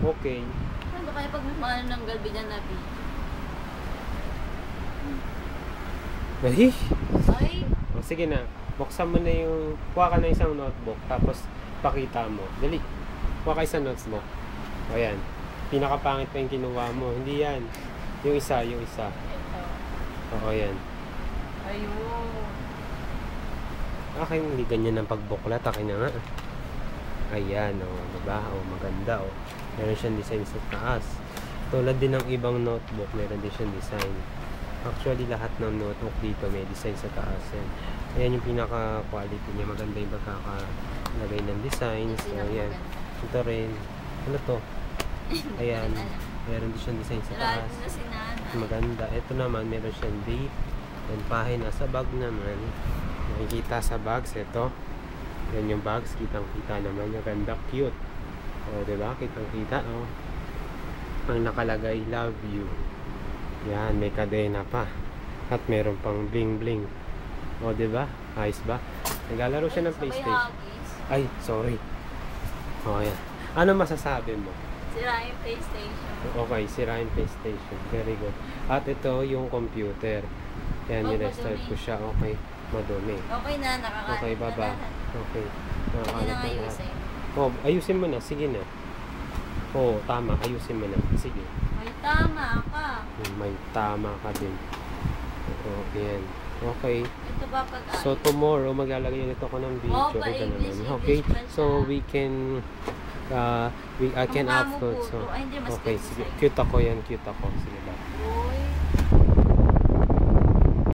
Okay. Ano kaya pag may maano ng galbi na nabi? Ay! Ay! O, sige na. Buksan mo na yung... Kuha ka na isang notebook. Tapos, pakita mo. Dali. Kuha ka isang notebook. O, yan. Pinakapangit pa yung kinuha mo. Hindi yan. Yung isa. Ito. Oo, yan. Ayun. Akin, hindi ganyan ang pagbuklat. Akin na nga. Ayan, o. Diba? O, maganda, o. Meron siyang design sa taas. Tulad din ng ibang notebook, meron din siyang design. Actually, lahat ng notebook dito may design sa taas. Yan. Ayan yung pinaka-quality niya. Maganda yung pagkakalagay ng design. So, ayan. Ito rin. Ano to? Ayan. Meron din siyang design sa taas. Maganda. Ito naman, meron siyang date. And pahina sa bag naman. Nakikita sa bags. Ito. Yan yung bags. Kitang-kita naman. Yung ganda. Cute. O, diba? Kitang-kita. O. Ang nakalagay, love you. Yan. May kadena pa. At meron pang bling-bling. O, diba? Ayos ba? Naglalaro siya ng PlayStation. Ay, sorry. O, yan. Ano masasabi mo? Sira yung PlayStation. Okay, sira yung PlayStation. Very good. At ito yung computer. Yan, nirestart ko siya. Okay, madumi. Okay na, nakakalit. Okay, baba. Okay. Hindi na ayusin. Oh, ayusin mo na. Sige na. Oo, tama. Ayusin mo na. Sige. May tama ka. May tama ka din. Oo, yan. Okay. Ito ba pag-ayos? So, tomorrow, maglalagay ulit ako ng video. Oh, Ito naman. English Okay. pa So, siya. we can... I can Ang mukha mo upload. puto. So, Ay, hindi, mas okay, cute sige. sa'yo. Cute ako yan. Cute ako. Sige ba?